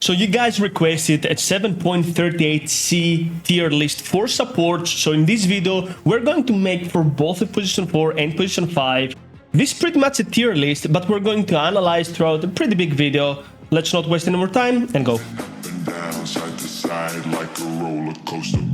So you guys requested a 7.38C tier list for support. So in this video, we're going to make for both the position 4 and position 5. This is pretty much a tier list, but we're going to analyze throughout a pretty big video. Let's not waste any more time and go. Down, side to side, like a roller coaster.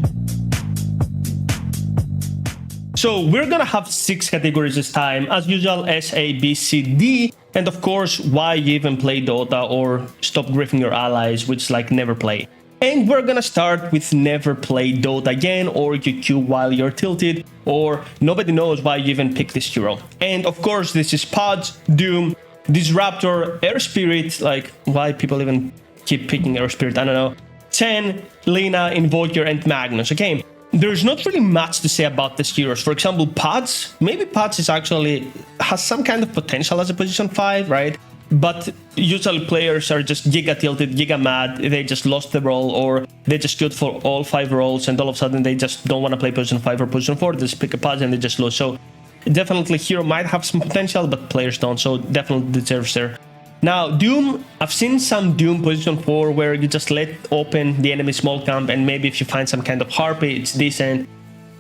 So we're gonna have 6 categories this time, as usual, S, A, B, C, D, and of course, why you even play Dota or stop griefing your allies, which is like never play. And we're gonna start with never play Dota again, or you queue while you're tilted, or nobody knows why you even pick this hero. And of course, this is Pods, Doom, Disruptor, Air Spirit, like why people even keep picking Air Spirit, I don't know. 10, Lina, Invoker, and Magnus. Okay, there's not really much to say about these heroes. For example, Pods, maybe Pods is actually has some kind of potential as a position 5, right? But usually players are just giga tilted, giga mad, they just lost the role, or they just queued for all 5 roles and all of a sudden they just don't want to play position 5 or position 4, they just pick a Pods and they just lose. So definitely hero might have some potential, but players don't, so definitely deserves there. Now, Doom, I've seen some Doom position 4 where you just let open the enemy small camp and maybe if you find some kind of Harpy, it's decent.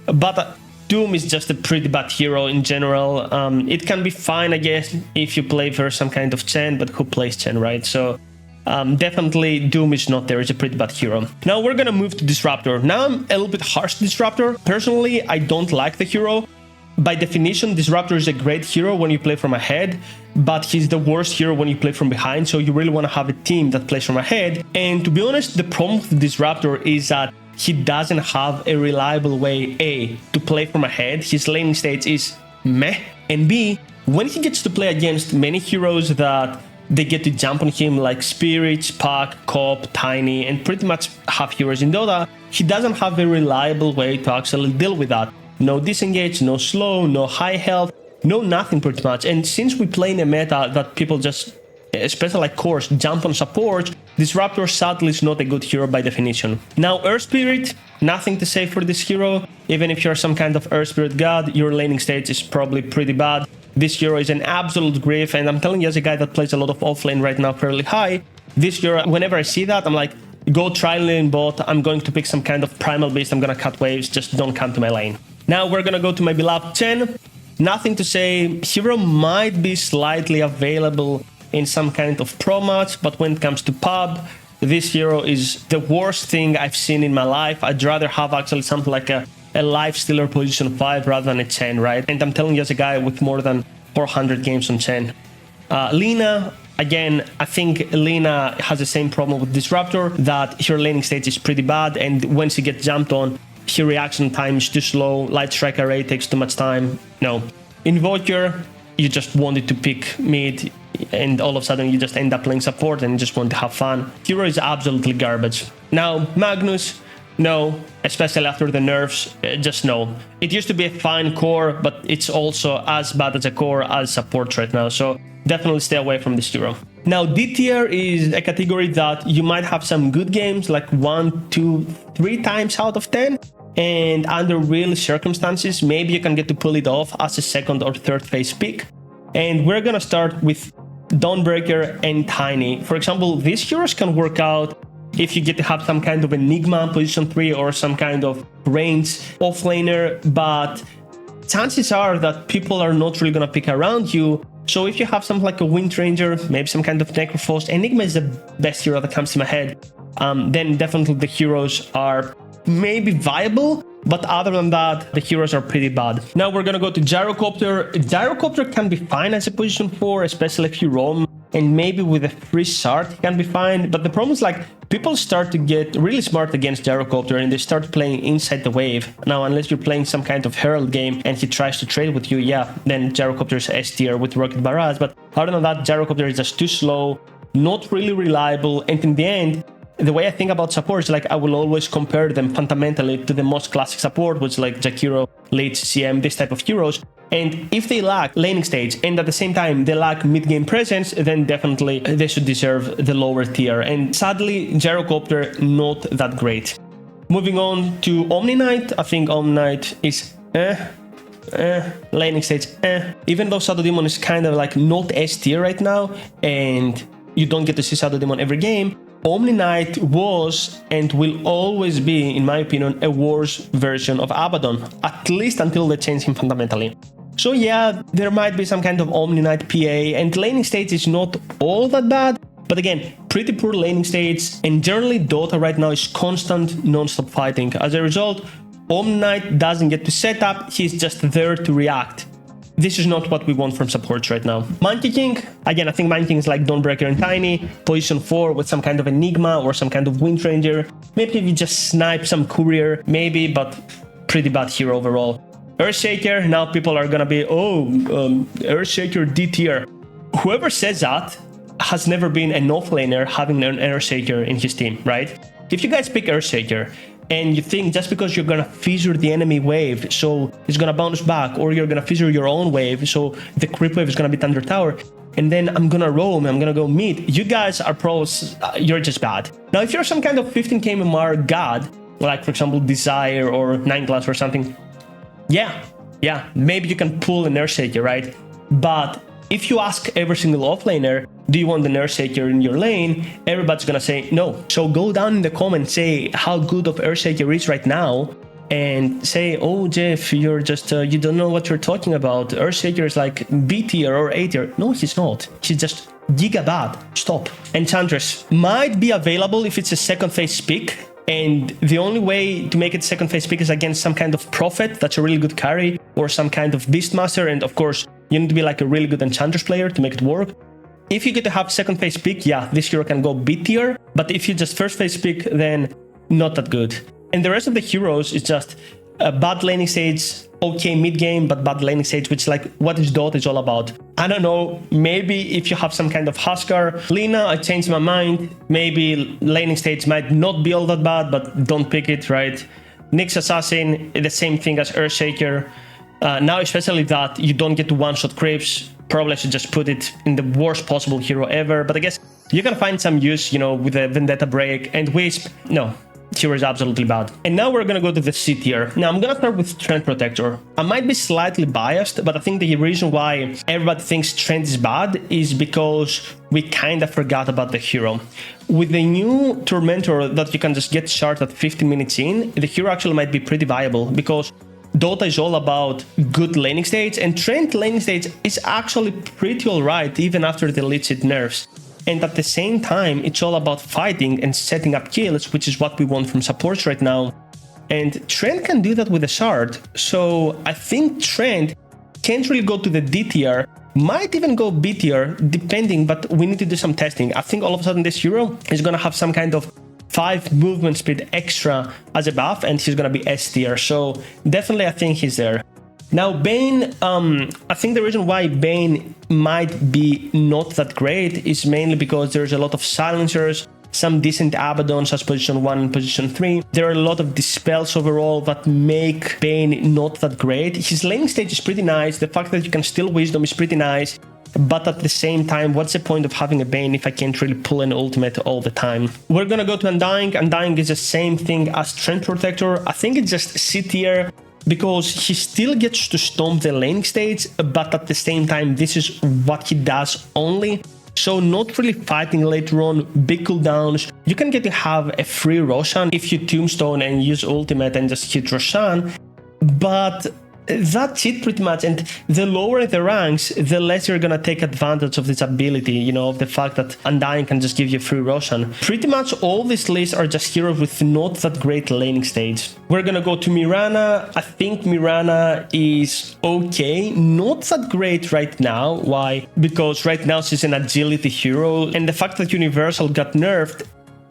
But Doom is just a pretty bad hero in general. It can be fine, I guess, if you play for some kind of Chen, but who plays Chen, right? So definitely Doom is not there, it's a pretty bad hero. Now we're gonna move to Disruptor. Now I'm a little bit harsh to Disruptor. Personally, I don't like the hero. By definition, Disruptor is a great hero when you play from ahead, but he's the worst hero when you play from behind, so you really want to have a team that plays from ahead. And to be honest, the problem with Disruptor is that he doesn't have a reliable way, A, to play from ahead, his laning stage is meh, and B, when he gets to play against many heroes that they get to jump on him like Spirit, Spark, Cop, Tiny, and pretty much half heroes in Dota, he doesn't have a reliable way to actually deal with that. No disengage, no slow, no high health, no nothing pretty much. And since we play in a meta that people just, especially like cores, jump on support, Disruptor sadly is not a good hero by definition. Now Earth Spirit, nothing to say for this hero. Even if you're some kind of Earth Spirit god, your laning stage is probably pretty bad. This hero is an absolute grief, and I'm telling you as a guy that plays a lot of offlane right now fairly high, this hero, whenever I see that, I'm like, go try lane bot, I'm going to pick some kind of primal beast, I'm gonna cut waves, just don't come to my lane. Now we're gonna go to my beloved Chen. Nothing to say, hero might be slightly available in some kind of pro match, but when it comes to pub, this hero is the worst thing I've seen in my life. I'd rather have actually something like a life stealer position 5 rather than a Chen, right? And I'm telling you as a guy with more than 400 games on Chen. Lina, again, I think Lina has the same problem with Disruptor, that her laning stage is pretty bad, and when she gets jumped on, her reaction time is too slow, light strike array takes too much time. No. Invoker, you just wanted to pick mid, and all of a sudden you just end up playing support and you just want to have fun. Hero is absolutely garbage. Now, Magnus, no, especially after the nerfs, just no. It used to be a fine core, but it's also as bad as a core as support right now, so definitely stay away from this hero. Now, D tier is a category that you might have some good games, like 1, 2, 3 times out of 10, and under real circumstances, maybe you can get to pull it off as a second or third phase pick. And we're gonna start with Dawnbreaker and Tiny. For example, these heroes can work out if you get to have some kind of Enigma position 3 or some kind of range offlaner, but chances are that people are not really gonna pick around you. So if you have something like a Wind Ranger, maybe some kind of Necrophos, Enigma is the best hero that comes to my head, then definitely the heroes are maybe viable, but other than that, the heroes are pretty bad. Now we're gonna go to Gyrocopter. Gyrocopter can be fine as a position 4, especially if you roam, and maybe with a free shard it can be fine, but the problem is like people start to get really smart against Gyrocopter and they start playing inside the wave. Now unless you're playing some kind of Herald game and he tries to trade with you, yeah, then Gyrocopter is S tier with Rocket Barrage, but other than that, Gyrocopter is just too slow, not really reliable, and in the end, the way I think about support is like I will always compare them fundamentally to the most classic support, which is like Jakiro, Lich, CM, this type of heroes. And if they lack laning stage and at the same time they lack mid-game presence, then definitely they should deserve the lower tier. And sadly, Gyrocopter not that great. Moving on to Omni Knight, I think Omni Knight is laning stage, even though Shadow Demon is kind of like not S tier right now and you don't get to see Shadow Demon every game, Omni Knight was and will always be, in my opinion, a worse version of Abaddon, at least until they change him fundamentally. So yeah, there might be some kind of Omni Knight PA, and laning states is not all that bad, but again, pretty poor laning states, and generally Dota right now is constant non-stop fighting. As a result, Omni Knight doesn't get to set up, he's just there to react. This is not what we want from supports right now. Monkey King, again, I think Monkey King is like Dawnbreaker and Tiny, position 4 with some kind of Enigma or some kind of Wind Ranger. Maybe if you just snipe some Courier, maybe, but pretty bad hero overall. Earthshaker, now people are gonna be, Earthshaker D tier. Whoever says that has never been an offlaner having an Earthshaker in his team, right? If you guys pick Earthshaker and you think just because you're gonna fissure the enemy wave, so it's gonna bounce back, or you're gonna fissure your own wave, so the creep wave is gonna be Thunder Tower, and then I'm gonna roam, I'm gonna go mid, you guys are pros, you're just bad. Now, if you're some kind of 15k MMR god, like for example Desire or 9 Glass or something, yeah, maybe you can pull an Earthshaker, right? But if you ask every single offlaner, do you want an Earthshaker in your lane? Everybody's gonna say no. So go down in the comments, say how good of Earthshaker is right now, and say, oh Jeff, you're just, you don't know what you're talking about. Earthshaker is like B tier or A tier. No, he's not. He's just giga bad. Stop. Enchantress might be available if it's a second phase pick. And the only way to make it second phase pick is against some kind of Prophet, that's a really good carry, or some kind of Beastmaster, and of course, you need to be like a really good Enchantress player to make it work. If you get to have second phase pick, yeah, this hero can go B tier, but if you just first phase pick, then not that good. And the rest of the heroes is just a bad laning stage, okay mid game, but bad laning stage, which is like what is Dota is all about. I don't know, maybe if you have some kind of Huskar, Lina, I changed my mind, maybe laning stage might not be all that bad, but don't pick it, right? Nyx Assassin, the same thing as Earthshaker. Now especially that you don't get to one-shot creeps, probably I should just put it in the worst possible hero ever, but I guess you can find some use, you know, with a Vendetta Break, and Wisp, no. Hero is absolutely bad. And now we're gonna go to the C tier. Now I'm gonna start with Trend Protector. I might be slightly biased, but I think the reason why everybody thinks Trend is bad is because we kind of forgot about the hero. With the new Tormentor that you can just get shard at 15 minutes in, the hero actually might be pretty viable because Dota is all about good laning states, and Trend laning states is actually pretty alright even after the Lich Seed nerfs. And at the same time, it's all about fighting and setting up kills, which is what we want from supports right now. And Trend can do that with a shard. So I think Trend can't really go to the D tier, might even go B tier, depending, but we need to do some testing. I think all of a sudden this hero is going to have some kind of 5 movement speed extra as a buff, and he's going to be S tier. So definitely I think he's there. Now Bane, I think the reason why Bane might be not that great is mainly because there's a lot of silencers, some decent Abaddons as position 1 and position 3. There are a lot of dispels overall that make Bane not that great. His laning stage is pretty nice, the fact that you can steal Wisdom is pretty nice, but at the same time, what's the point of having a Bane if I can't really pull an ultimate all the time? We're gonna go to Undying. Undying is the same thing as Trend Protector. I think it's just C tier, because he still gets to stomp the laning stage, but at the same time, this is what he does only. So not really fighting later on, big cooldowns. You can get to have a free Roshan if you tombstone and use ultimate and just hit Roshan, but that's it pretty much. And the lower the ranks, the less you're gonna take advantage of this ability, you know, of the fact that Undying can just give you free Roshan. Pretty much all these lists are just heroes with not that great laning stage. We're gonna go to Mirana. I think Mirana is okay, not that great right now. Why? Because right now she's an agility hero, and the fact that Universal got nerfed,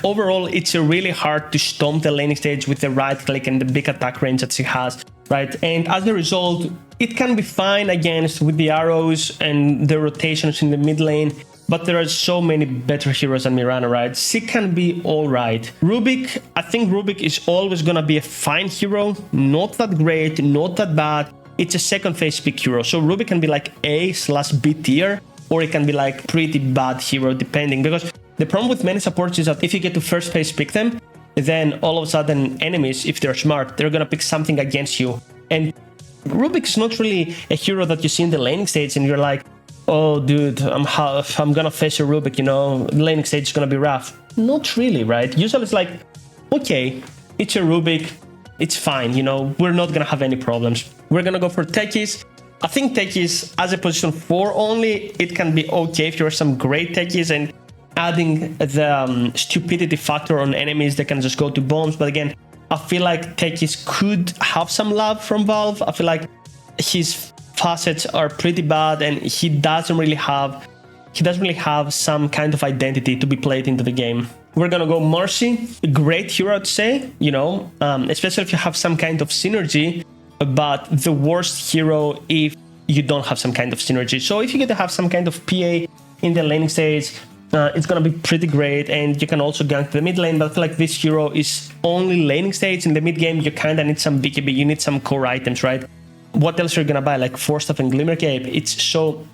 overall it's really hard to stomp the laning stage with the right click and the big attack range that she has. Right, and as a result, it can be fine against with the arrows and the rotations in the mid lane, but there are so many better heroes than Mirana, right? She can be alright. Rubik, I think Rubik is always gonna be a fine hero, not that great, not that bad. It's a second phase pick hero, so Rubik can be like A/B tier, or it can be like pretty bad hero depending, because the problem with many supports is that if you get to first phase pick them, then all of a sudden enemies, if they're smart, they're gonna pick something against you. And Rubik's not really a hero that you see in the laning stage and you're like, oh dude, I'm gonna face a Rubik, laning stage is gonna be rough. Not really, right? Usually it's like, okay, it's a Rubik, it's fine, we're not gonna have any problems. We're gonna go for techies. I think techies as a position 4 only, it can be okay if you're some great techies and adding the stupidity factor on enemies that can just go to bombs. But again, I feel like techies could have some love from Valve. I feel like his facets are pretty bad and he doesn't really have some kind of identity to be played into the game. We're gonna go Mercy, a great hero to say, especially if you have some kind of synergy, but the worst hero if you don't have some kind of synergy. So if you get to have some kind of PA in the laning stage, it's gonna be pretty great, and you can also gank the mid lane. But I feel like this hero is only laning stage. In the mid game, you kinda need some BKB, you need some core items, right? What else are you gonna buy? Like Force Staff and Glimmer Cape. It's so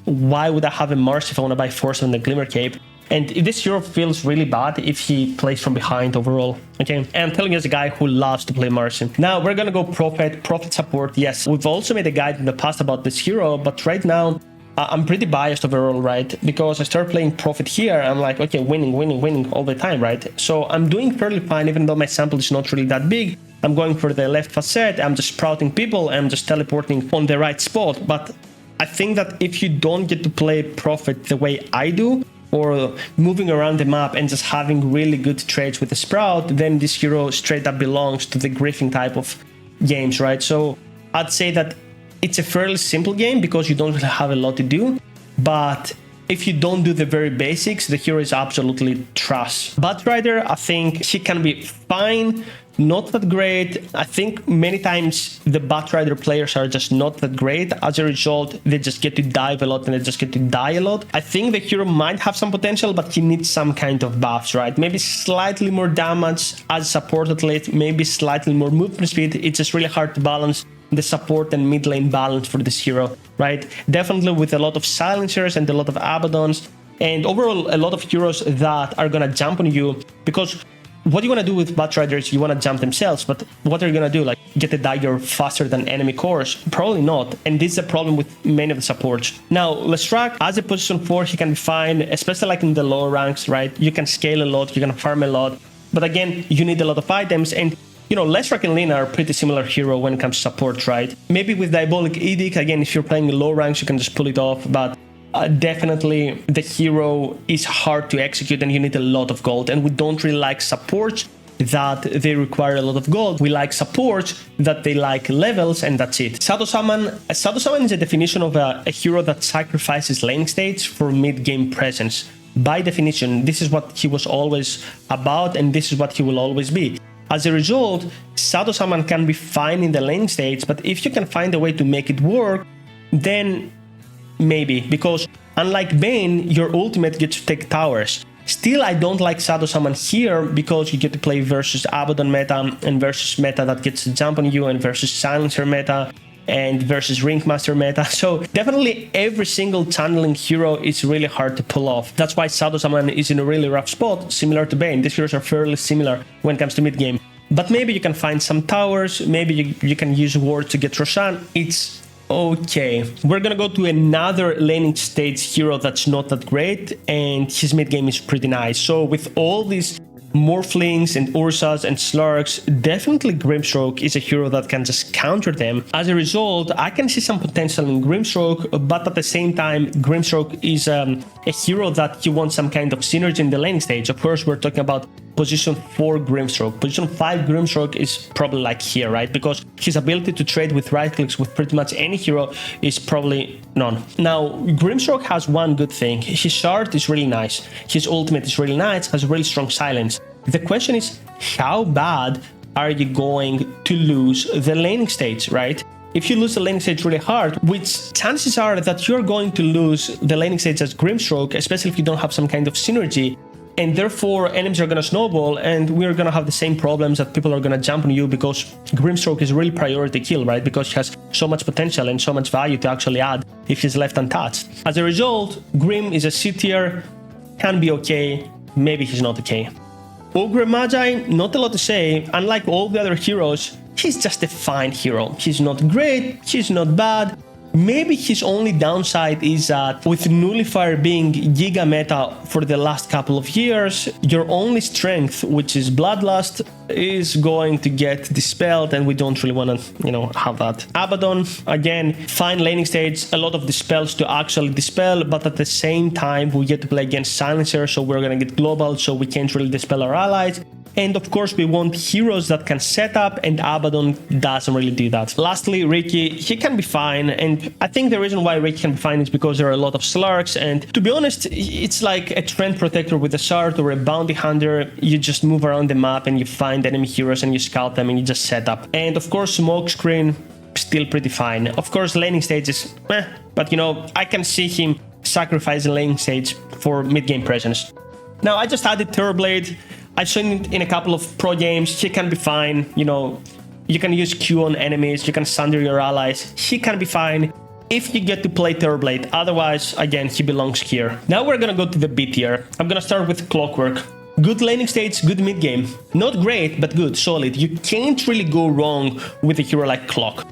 why would I have a Mars if I want to buy Force Staff and the Glimmer Cape? And if this hero feels really bad if he plays from behind overall, okay? And I'm telling you as a guy who loves to play Martian. Now we're gonna go Prophet support. Yes, we've also made a guide in the past about this hero, but right now I'm pretty biased overall, right? Because I started playing Prophet here, I'm like, okay, winning all the time, right? So I'm doing fairly fine, even though my sample is not really that big. I'm going for the left facet, I'm just sprouting people, I'm just teleporting on the right spot. But I think that if you don't get to play Prophet the way I do, or moving around the map and just having really good trades with the Sprout, then this hero straight up belongs to the griefing type of games, right? So I'd say that it's a fairly simple game because you don't really have a lot to do, but if you don't do the very basics, the hero is absolutely trash. Batrider, I think he can be fine, not that great. I think many times the Batrider players are just not that great. As a result, they just get to dive a lot and they just get to die a lot. I think the hero might have some potential, but he needs some kind of buffs, right? Maybe slightly more damage as support athlete, maybe slightly more movement speed. It's just really hard to balance the support and mid lane balance for this hero, right? Definitely with a lot of silencers and a lot of Abaddons, and overall a lot of heroes that are gonna jump on you, because what you want to do with Batrider is you want to jump themselves, but what are you going to do? Like get a dagger faster than enemy cores? Probably not. And this is a problem with many of the supports. Now, Lestrak, as a position 4, he can be fine, especially like in the lower ranks, right? You can scale a lot, you can farm a lot, but again, you need a lot of items. And Lestrak and Lina are pretty similar hero when it comes to support, right? Maybe with Diabolic Edict, again, if you're playing low ranks, you can just pull it off, but definitely the hero is hard to execute and you need a lot of gold, and we don't really like supports that they require a lot of gold. We like supports that they like levels, and that's it. Shadow Summon is a definition of a hero that sacrifices lane states for mid-game presence. By definition, this is what he was always about, and this is what he will always be. As a result, Shadow Summon can be fine in the lane states, but if you can find a way to make it work, then maybe, because unlike Bane, your ultimate gets to take towers. Still, I don't like Shadow Summon here because you get to play versus Abaddon meta and versus meta that gets to jump on you, and versus Silencer meta and versus Ringmaster meta. So definitely every single channeling hero is really hard to pull off. That's why Shadow Summon is in a really rough spot, similar to Bane. These heroes are fairly similar when it comes to mid game. But maybe you can find some towers, maybe you can use Ward to get Roshan. It's okay. We're gonna go to another laning stage hero that's not that great, and his mid game is pretty nice. So with all these Morphlings and Ursas and Slurks, definitely Grimstroke is a hero that can just counter them. As a result, I can see some potential in Grimstroke, but at the same time, Grimstroke is a hero that you want some kind of synergy in the laning stage. Of course, we're talking about position 4 Grimstroke. Position 5 Grimstroke is probably like here, right? Because his ability to trade with right clicks with pretty much any hero is probably none. Now, Grimstroke has one good thing. His shard is really nice. His ultimate is really nice, has really strong silence. The question is, how bad are you going to lose the laning stage, right? If you lose the laning stage really hard, which chances are that you're going to lose the laning stage as Grimstroke, especially if you don't have some kind of synergy, and therefore enemies are going to snowball, and we're going to have the same problems that people are going to jump on you, because Grimstroke is really priority kill, right? Because he has so much potential and so much value to actually add if he's left untouched. As a result, Grim is a C tier, can be okay, maybe he's not okay. Ogre Magi, not a lot to say. Unlike all the other heroes, he's just a fine hero. He's not great, he's not bad. Maybe his only downside is that with Nullifier being giga meta for the last couple of years, your only strength, which is Bloodlust, is going to get dispelled, and we don't really want to, have that. Abaddon, again, fine laning stage, a lot of dispels to actually dispel, but at the same time, we get to play against Silencer, so we're gonna get global, so we can't really dispel our allies. And of course, we want heroes that can set up, and Abaddon doesn't really do that. Lastly, Ricky, he can be fine, and I think the reason why Ricky can be fine is because there are a lot of slurks, and to be honest, it's like a trend protector with a shard or a bounty hunter. You just move around the map and you find enemy heroes and you scout them and you just set up. And of course, smoke screen, still pretty fine. Of course, laning stage is but I can see him sacrificing laning stage for mid-game presence. Now, I just added Terrorblade. I've seen it in a couple of pro games. He can be fine. You can use Q on enemies. You can sunder your allies. He can be fine if you get to play Terrorblade. Otherwise, again, he belongs here. Now we're gonna go to the B tier. I'm gonna start with Clockwork. Good laning stage, good mid game. Not great, but good, solid. You can't really go wrong with a hero like Clock.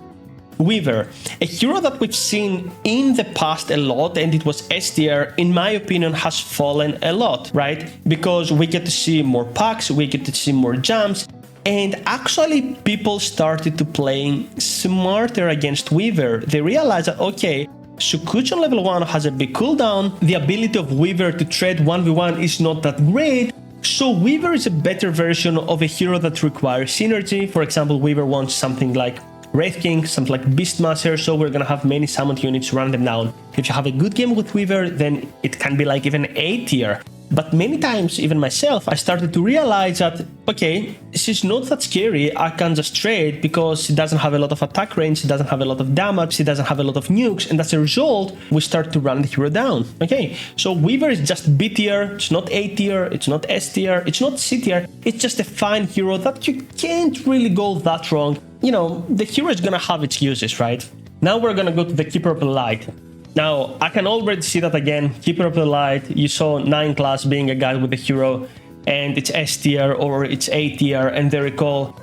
Weaver, a hero that we've seen in the past a lot, and it was S tier, in my opinion, has fallen a lot, right? Because we get to see more packs, we get to see more jumps, and actually people started to playing smarter against Weaver. They realized that, okay, Sukuch on level 1 has a big cooldown, the ability of Weaver to trade 1v1 is not that great, so Weaver is a better version of a hero that requires synergy. For example, Weaver wants something like Wraith King, something like Beastmaster, so we're gonna have many summoned units run them down. If you have a good game with Weaver, then it can be like even A tier. But many times, even myself, I started to realize that, okay, she's not that scary, I can just trade because she doesn't have a lot of attack range, she doesn't have a lot of damage, she doesn't have a lot of nukes, and as a result, we start to run the hero down. Okay, so Weaver is just B tier, it's not A tier, it's not S tier, it's not C tier, it's just a fine hero that you can't really go that wrong. The hero is gonna have its uses, right? Now we're gonna go to the Keeper of the Light. Now, I can already see that again, Keeper of the Light, you saw 9 class being a guy with a hero, and it's S tier or it's A tier, and they recall.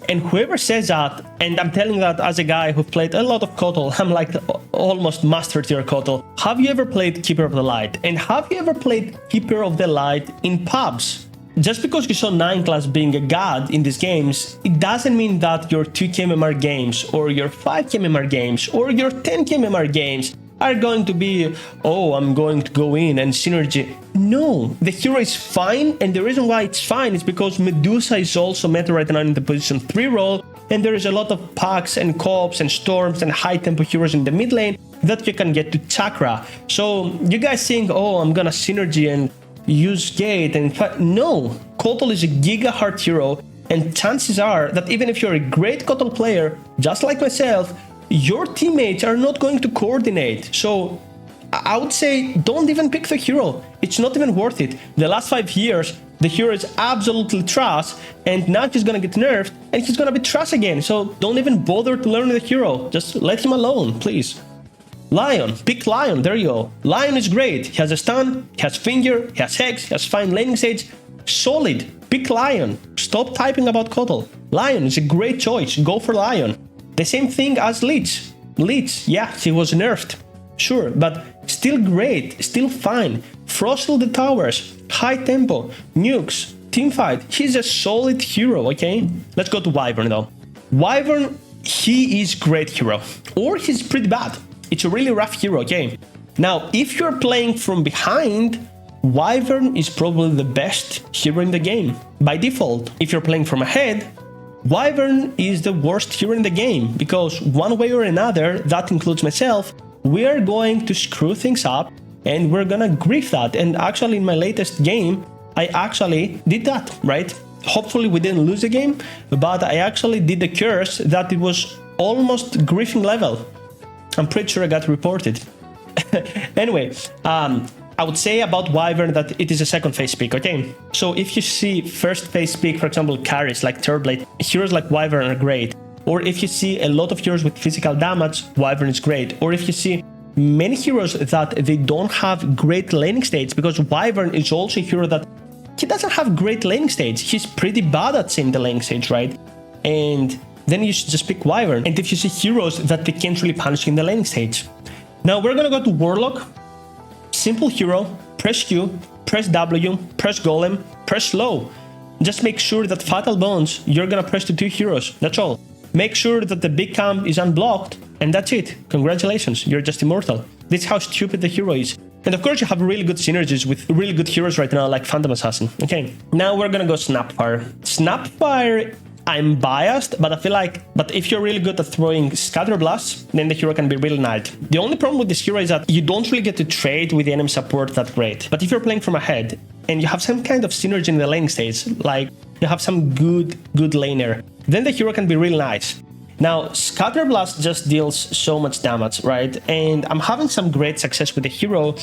And whoever says that, and I'm telling that as a guy who played a lot of KOTL, I'm like almost master tier KOTL. Have you ever played Keeper of the Light? And have you ever played Keeper of the Light in pubs? Just because you saw 9 class being a god in these games, it doesn't mean that your 2k MMR games, or your 5k MMR games, or your 10k MMR games are going to be, oh, I'm going to go in and synergy. No, the hero is fine, and the reason why it's fine is because Medusa is also meta right now in the position 3 role, and there is a lot of packs and co-ops and storms and high tempo heroes in the mid lane that you can get to Chakra. So you guys think, oh, I'm gonna synergy and use Gate, and no, KOTL is a giga hard hero, and chances are that even if you're a great KOTL player, just like myself, your teammates are not going to coordinate. So I would say don't even pick the hero. It's not even worth it. The last 5 years, the hero is absolutely trash, and now he's gonna get nerfed and he's gonna be trash again. So don't even bother to learn the hero. Just let him alone, please. Lion, pick Lion, there you go. Lion is great. He has a stun, he has finger, he has hex, he has fine laning stage. Solid, pick Lion. Stop typing about KOTL. Lion is a great choice, go for Lion. The same thing as Lich. Lich, yeah, he was nerfed. Sure, but still great, still fine. Frostle the towers, high tempo, nukes, teamfight. He's a solid hero, okay? Let's go to Wyvern though. Wyvern, he is great hero. Or he's pretty bad. It's a really rough hero, okay? Now, if you're playing from behind, Wyvern is probably the best hero in the game. By default, if you're playing from ahead, Wyvern is the worst hero in the game, because one way or another, that includes myself, we are going to screw things up and we're gonna grief that. And actually in my latest game, I actually did that, right? Hopefully we didn't lose the game, but I actually did the curse that it was almost griefing level. I'm pretty sure I got reported. Anyway, I would say about Wyvern that it is a second phase pick, okay? So if you see first phase pick, for example, carries like Terrorblade, heroes like Wyvern are great. Or if you see a lot of heroes with physical damage, Wyvern is great. Or if you see many heroes that they don't have great laning states, because Wyvern is also a hero that he doesn't have great laning states. He's pretty bad at seeing the laning stage, right? And then you should just pick Wyvern. And if you see heroes that they can't really punish you in the laning stage. Now we're gonna go to Warlock. Simple hero, press Q, press W, press Golem, press slow. Just make sure that Fatal Bones, you're gonna press the 2 heroes, that's all. Make sure that the big camp is unblocked, and that's it. Congratulations, you're just immortal. This is how stupid the hero is. And of course you have really good synergies with really good heroes right now, like Phantom Assassin. Okay, now we're gonna go Snapfire. Snapfire, I'm biased, but I feel like, if you're really good at throwing Scatter Blasts, then the hero can be really nice. The only problem with this hero is that you don't really get to trade with the enemy support that great. But if you're playing from ahead, and you have some kind of synergy in the laning stage, like you have some good laner, then the hero can be really nice. Now, Scatter Blast just deals so much damage, right? And I'm having some great success with the hero,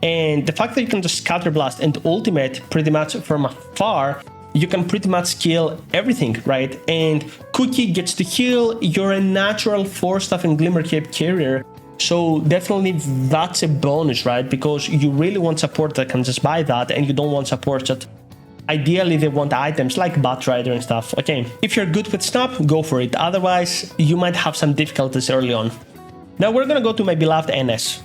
and the fact that you can just Scatter Blast and ultimate pretty much from afar, you can pretty much kill everything, right? And Cookie gets to heal, you're a natural Force Staff and Glimmer Cape carrier, so definitely that's a bonus, right? Because you really want support that can just buy that, and you don't want support that ideally they want items like Bat Rider and stuff. Okay, if you're good with Snap, go for it, otherwise you might have some difficulties early on. Now we're gonna go to my beloved NS.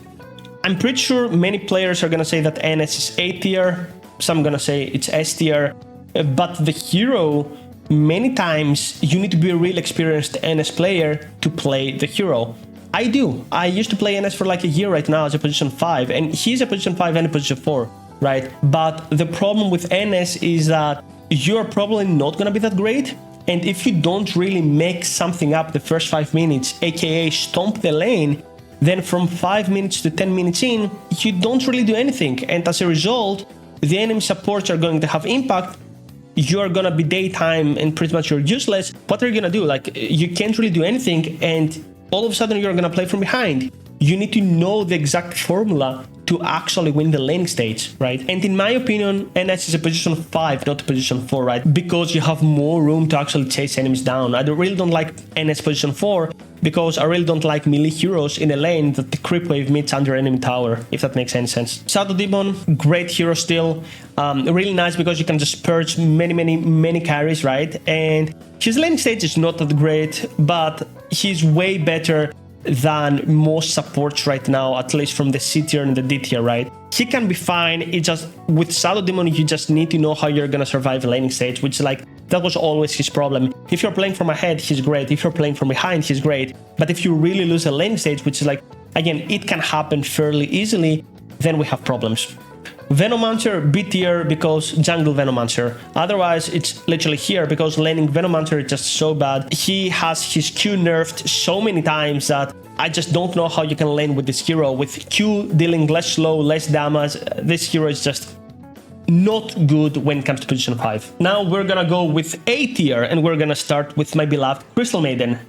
I'm pretty sure many players are gonna say that NS is A tier, some gonna say it's S tier, but the hero, many times you need to be a real experienced NS player to play the hero. I do. I used to play NS for like a year right now as a position 5, and he's a position 5 and a position 4, right? But the problem with NS is that you're probably not gonna be that great, and if you don't really make something up the first 5 minutes, aka stomp the lane, then from 5 minutes to 10 minutes in, you don't really do anything, and as a result, the enemy supports are going to have impact. You're gonna be daytime and pretty much you're useless. What are you gonna do? Like, you can't really do anything, and all of a sudden you're gonna play from behind. You need to know the exact formula to actually win the laning stage, right? And in my opinion, NS is a position 5, not a position 4, right? Because you have more room to actually chase enemies down. I really don't like NS position 4 because I really don't like melee heroes in a lane that the creep wave meets under enemy tower, if that makes any sense. Shadow Demon, great hero still. Really nice because you can just purge many carries, right? And his laning stage is not that great, but he's way better than most supports right now, at least from the C tier and the D tier, right? He can be fine. It just, with Shadow Demon, you just need to know how you're gonna survive a laning stage, which is like, that was always his problem. If you're playing from ahead, he's great. If you're playing from behind, he's great. But if you really lose a laning stage, which is like, again, it can happen fairly easily, then we have problems. Venomancer, B tier because jungle Venomancer. Otherwise, it's literally here because laning Venomancer is just so bad. He has his Q nerfed so many times that I just don't know how you can lane with this hero. With Q dealing less slow, less damage, this hero is just not good when it comes to position 5. Now we're gonna go with A tier and we're gonna start with my beloved Crystal Maiden.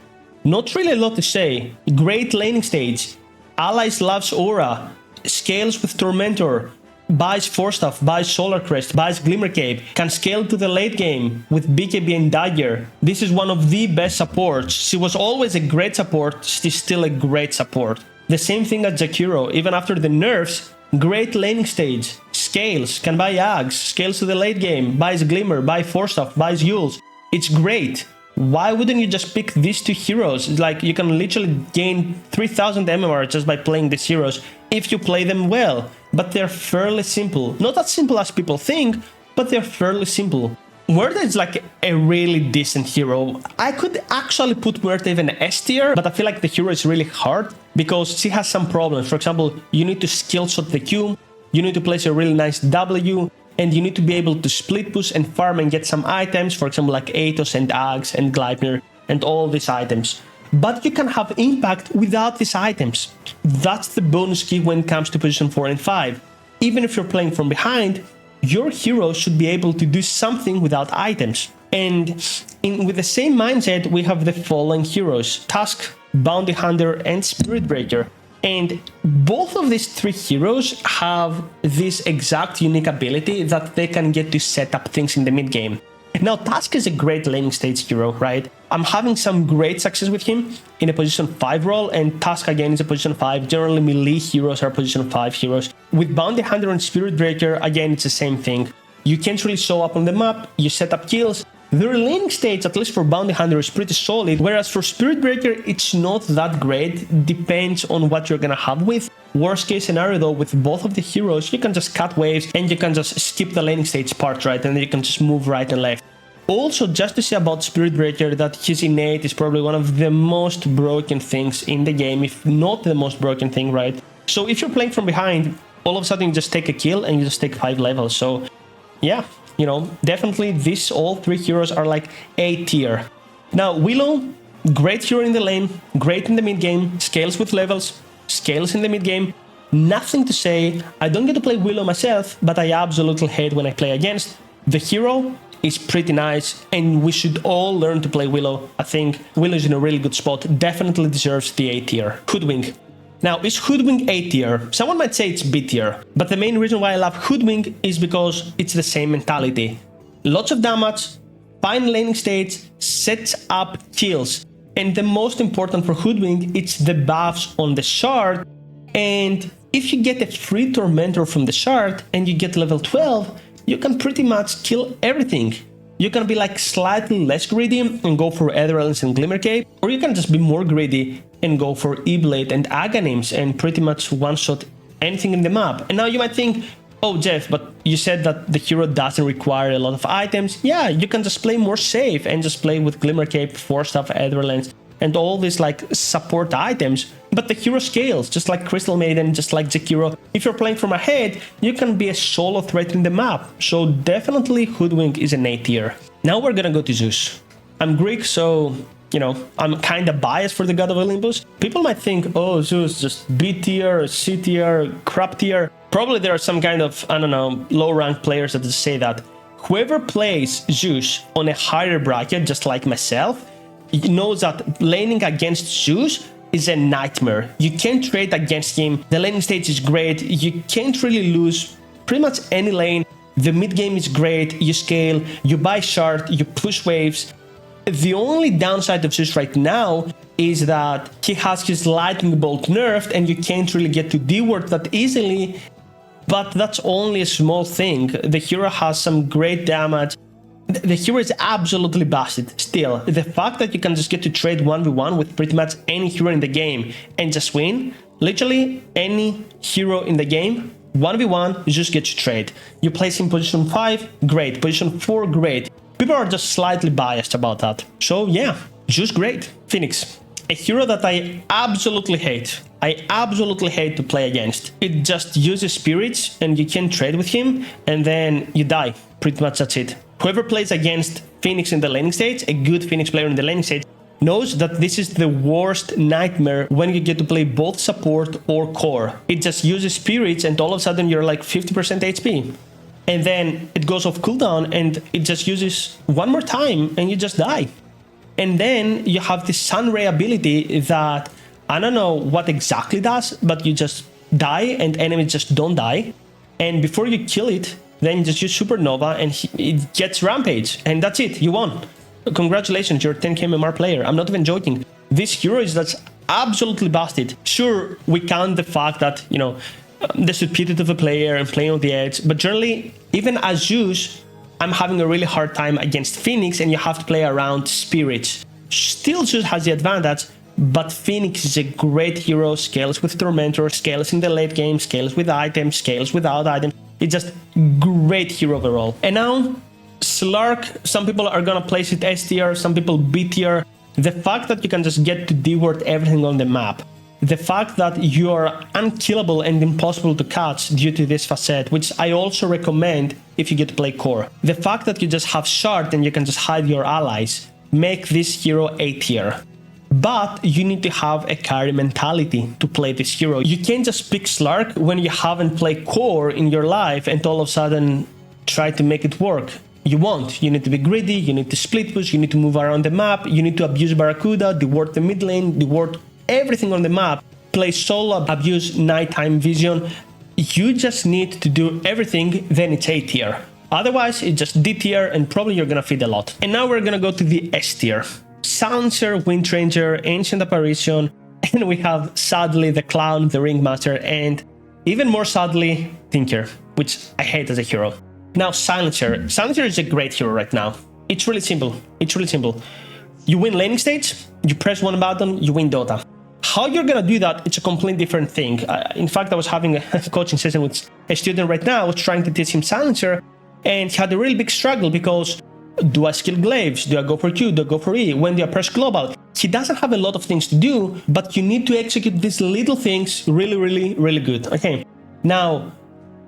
Not really a lot to say. Great laning stage. Allies loves Aura. Scales with Tormentor. Buys Force Staff, buys Solar Crest, buys Glimmer Cape, can scale to the late game with BKB and Dagger. This is one of the best supports. She was always a great support, she's still a great support. The same thing as Jakiro, even after the nerfs, great laning stage. Scales, can buy Ags, scales to the late game, buys Glimmer, buys Force Staff, buys Yules. It's great. Why wouldn't you just pick these 2 heroes? It's like you can literally gain 3000 MMR just by playing these heroes if you play them well. But they're fairly simple. Not as simple as people think, but they're fairly simple. Muerta is like a really decent hero. I could actually put Muerta even S tier, but I feel like the hero is really hard because she has some problems. For example, you need to skill shot the Q, you need to place a really nice W, and you need to be able to split push and farm and get some items, for example like Athos and Ags and Gleipnir and all these items. But you can have impact without these items. That's the bonus key when it comes to position 4 and 5. Even if you're playing from behind, your hero should be able to do something without items. And with the same mindset, we have the following heroes: Tusk, Bounty Hunter, and Spirit Breaker. And both of these 3 heroes have this exact unique ability that they can get to set up things in the mid game. Now, Tusk is a great laning stage hero, right? I'm having some great success with him in a position 5 role, and Tusk again is a position 5. Generally, melee heroes are position 5 heroes. With Bounty Hunter and Spirit Breaker, again, it's the same thing. You can't really show up on the map, you set up kills, Their laning stage, at least for Bounty Hunter, is pretty solid, whereas for Spirit Breaker, it's not that great. Depends on what you're gonna have with. Worst case scenario though, with both of the heroes, you can just cut waves and you can just skip the laning stage part, right? And then you can just move right and left. Also, just to say about Spirit Breaker, that his innate is probably one of the most broken things in the game, if not the most broken thing, right? So if you're playing from behind, all of a sudden you just take a kill and you just take 5 levels. So yeah, you know, definitely these all 3 heroes are like A tier. Now, Willow, great hero in the lane, great in the mid game, scales with levels, scales in the mid game. Nothing to say. I don't get to play Willow myself, but I absolutely hate when I play against. The hero is pretty nice, and we should all learn to play Willow. I think Willow is in a really good spot, definitely deserves the A tier. Hoodwink. Now, is Hoodwink A tier? Someone might say it's B tier, but the main reason why I love Hoodwink is because it's the same mentality. Lots of damage, fine laning states, sets up kills, and the most important for Hoodwink, it's the buffs on the shard, and if you get a free Tormentor from the shard and you get level 12, you can pretty much kill everything. You can be like slightly less greedy and go for Aetherlands and Glimmercape, or you can just be more greedy and go for E-Blade and Aghanims and pretty much one-shot anything in the map. And now you might think, oh Jeff, but you said that the hero doesn't require a lot of items. Yeah, you can just play more safe and just play with Glimmercape, Force-Staff, Aetherlands, and all these like support items, but the hero scales, just like Crystal Maiden, just like Jakiro. If you're playing from ahead, you can be a solo threat in the map, so definitely Hoodwink is an A tier. Now we're gonna go to Zeus. I'm Greek, so, you know, I'm kinda biased for the God of Olympus. People might think, oh, Zeus, just B tier, C tier, crap tier. Probably there are some kind of, I don't know, low-ranked players that just say that. Whoever plays Zeus on a higher bracket, just like myself, knows that laning against Zeus is a nightmare. You can't trade against him. The laning stage is great. You can't really lose pretty much any lane. The mid game is great. You scale, you buy shard, you push waves. The only downside of Zeus right now is that he has his lightning bolt nerfed and you can't really get to D-ward that easily, but that's only a small thing. The hero has some great damage. The hero is absolutely busted. Still, the fact that you can just get to trade 1v1 with pretty much any hero in the game and just win, literally any hero in the game, 1v1, you just get to trade. You place in position 5, great. Position 4, great. People are just slightly biased about that. So yeah, just great. Phoenix, a hero that I absolutely hate. I absolutely hate to play against. It just uses spirits and you can trade with him and then you die. Pretty much that's it. Whoever plays against Phoenix in the laning stage, a good Phoenix player in the laning stage, knows that this is the worst nightmare when you get to play both support or core. It just uses spirits and all of a sudden you're like 50% HP. And then it goes off cooldown and it just uses one more time and you just die. And then you have this Sunray ability that I don't know what exactly does, but you just die and enemies just don't die. And before you kill it, then you just use Supernova and it gets Rampage. And that's it, you won. Congratulations, you're a 10k MMR player. I'm not even joking. This hero is that's absolutely busted. Sure, we count the fact that, you know, the stupidity of a player and playing on the edge, but generally, even as Zeus, I'm having a really hard time against Phoenix and you have to play around spirits. Still, Zeus has the advantage, but Phoenix is a great hero, scales with Tormentor, scales in the late game, scales with items, scales without items. It's just great hero overall. And now, Slark, some people are gonna place it S tier, some people B tier. The fact that you can just get to D-ward everything on the map, the fact that you are unkillable and impossible to catch due to this facet, which I also recommend if you get to play core. The fact that you just have shard and you can just hide your allies, make this hero A tier. But you need to have a carry mentality to play this hero. You can't just pick Slark when you haven't played core in your life and all of a sudden try to make it work. You won't. You need to be greedy, you need to split push, you need to move around the map, you need to abuse Barracuda, deward the mid lane, deward everything on the map, play solo, abuse nighttime vision. You just need to do everything, then it's A tier. Otherwise, it's just D tier and probably you're gonna feed a lot. And now we're gonna go to the S tier. Silencer, Windranger, Ancient Apparition, and we have sadly the Clown, the Ringmaster, and even more sadly, Tinker, which I hate as a hero. Now Silencer. Silencer is a great hero right now. It's really simple. It's really simple. You win laning stage, you press one button, you win Dota. How you're gonna do that, it's a completely different thing. In fact, I was having a coaching session with a student right now. I was trying to teach him Silencer, and he had a really big struggle because do I skill glaives? Do I go for Q? Do I go for E? When do I press global? He doesn't have a lot of things to do, but you need to execute these little things really, really, really good. Okay. Now,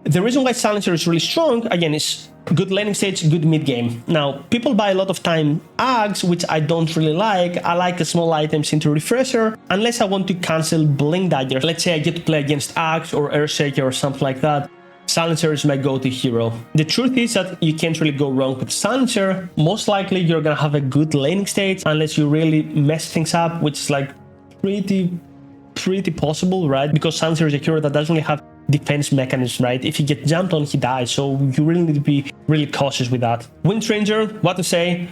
the reason why Silencer is really strong, again, is good laning stage, good mid game. Now, people buy a lot of time Ags, which I don't really like. I like small items into Refresher, unless I want to cancel Blink Dagger. Let's say I get to play against Ags or Earthshaker or something like that. Silencer is my go-to hero. The truth is that you can't really go wrong with Silencer. Most likely you're gonna have a good laning stage unless you really mess things up, which is like pretty possible, right? Because Silencer is a hero that doesn't really have defense mechanism, right? If he gets jumped on, he dies, so you really need to be really cautious with that. Wind Ranger, what to say?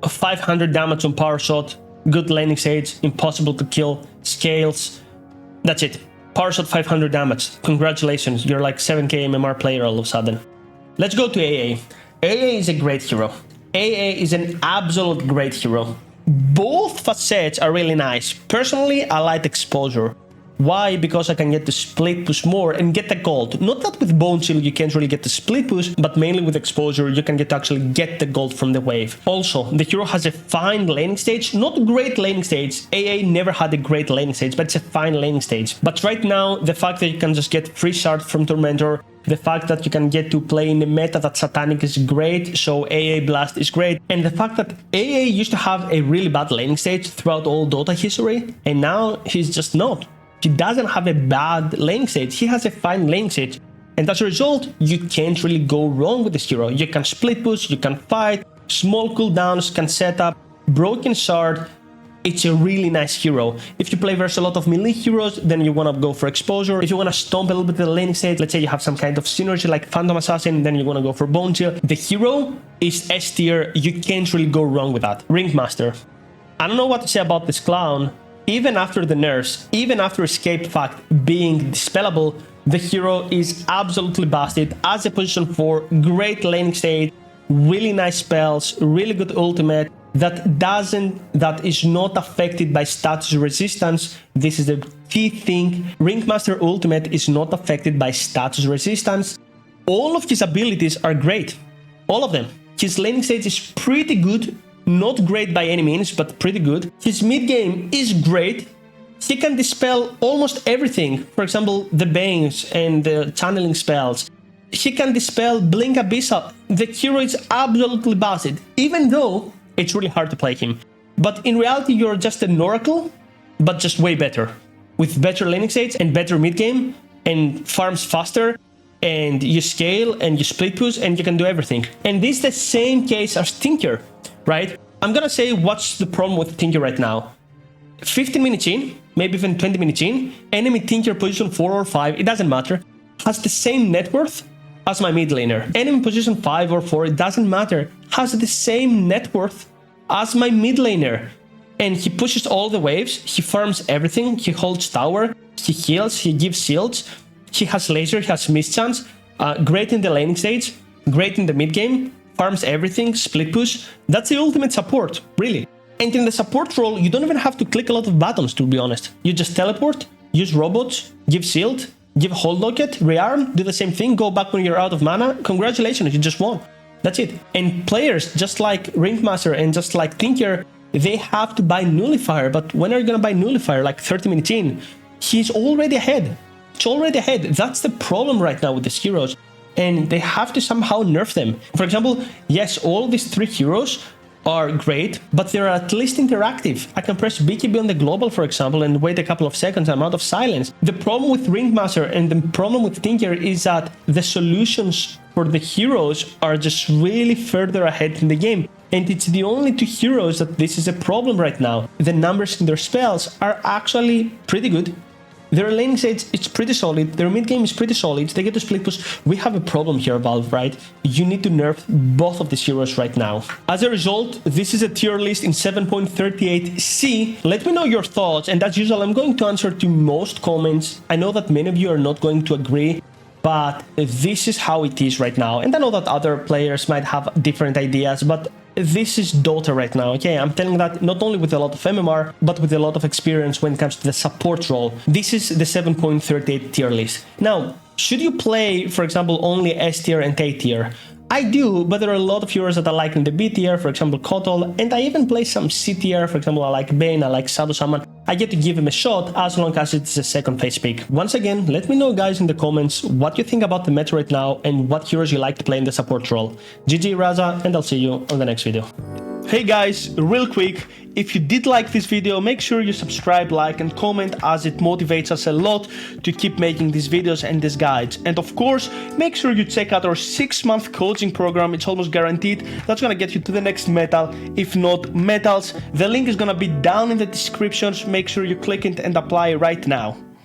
500 damage on power shot, good laning stage, impossible to kill, scales, that's it. Power shot 500 damage, congratulations, you're like 7k MMR player all of a sudden. Let's go to AA. AA is a great hero. AA is an absolute great hero. Both facets are really nice. Personally, I like exposure. Why? Because I can get the split push more and get the gold. Not that with Bone Shield you can't really get the split push, but mainly with exposure you can actually get the gold from the wave. Also, the hero has a fine laning stage, not great laning stage. AA never had a great laning stage, but it's a fine laning stage. But right now, the fact that you can just get free shard from Tormentor, the fact that you can get to play in a meta that Satanic is great, so AA Blast is great, and the fact that AA used to have a really bad laning stage throughout all Dota history, and now he's just not. He doesn't have a bad laning stage, he has a fine laning stage, and as a result, you can't really go wrong with this hero. You can split push, you can fight, small cooldowns, can set up, broken shard. It's a really nice hero. If you play versus a lot of melee heroes, then you want to go for exposure. If you want to stomp a little bit of the laning stage, let's say you have some kind of synergy like Phantom Assassin, then you want to go for Bone Shield. The hero is S tier, you can't really go wrong with that. Ringmaster. I don't know what to say about this clown. Even after the nerfs, even after Escape Fact being dispellable, the hero is absolutely busted as a position 4, great laning stage, really nice spells, really good ultimate that is not affected by status resistance. This is the key thing. Ringmaster ultimate is not affected by status resistance. All of his abilities are great. All of them. His laning stage is pretty good. Not great by any means, but pretty good. His mid game is great. He can dispel almost everything. For example, the Bangs and the channeling spells. He can dispel Blink Abyssal. The hero is absolutely busted, even though it's really hard to play him. But in reality, you're just an Oracle, but just way better. With better laning states and better mid game, and farms faster, and you scale, and you split push, and you can do everything. And this is the same case as Tinker. Right? I'm gonna say what's the problem with Tinker right now. 15 minutes in, maybe even 20 minutes in, enemy Tinker position 4 or 5, it doesn't matter, has the same net worth as my mid laner. Enemy position 5 or 4, it doesn't matter, has the same net worth as my mid laner. And he pushes all the waves, he farms everything, he holds tower, he heals, he gives shields, he has laser, he has mischance, great in the laning stage, great in the mid game, farms everything, split push. That's the ultimate support, really. And in the support role, you don't even have to click a lot of buttons, to be honest. You just teleport, use robots, give shield, give hold locket, rearm, do the same thing, go back when you're out of mana. Congratulations, you just won. That's it. And players, just like Ringmaster and just like Tinker, they have to buy Nullifier. But when are you gonna buy Nullifier? Like 30 minutes in? He's already ahead. It's already ahead. That's the problem right now with these heroes. And they have to somehow nerf them. For example, yes, all these 3 heroes are great, but they're at least interactive. I can press BKB on the global, for example, and wait a couple of seconds, I'm out of silence. The problem with Ringmaster and the problem with Tinker is that the solutions for the heroes are just really further ahead in the game. And it's the only 2 heroes that this is a problem right now. The numbers in their spells are actually pretty good. Their laning stage is pretty solid, their mid game is pretty solid, they get to split push. We have a problem here, Valve, right? You need to nerf both of these heroes right now. As a result, this is a tier list in 7.38C. Let me know your thoughts, and as usual, I'm going to answer to most comments. I know that many of you are not going to agree, but this is how it is right now. And I know that other players might have different ideas, but this is Dota right now, okay? I'm telling that not only with a lot of MMR, but with a lot of experience when it comes to the support role. This is the 7.38 tier list. Now, should you play, for example, only S tier and A tier? I do, but there are a lot of viewers that are liking the B tier, for example, Kotl, and I even play some C tier, for example, I like Bane, I like Shadow Shaman. I get to give him a shot as long as it's a second phase pick. Once again, let me know guys in the comments what you think about the meta right now and what heroes you like to play in the support role. GG Raza, and I'll see you on the next video. Hey guys, real quick, if you did like this video, make sure you subscribe, like and comment as it motivates us a lot to keep making these videos and these guides. And of course, make sure you check out our 6-month coaching program. It's almost guaranteed. That's gonna get you to the next metal, if not metals. The link is gonna be down in the descriptions. Make sure you click it and apply right now.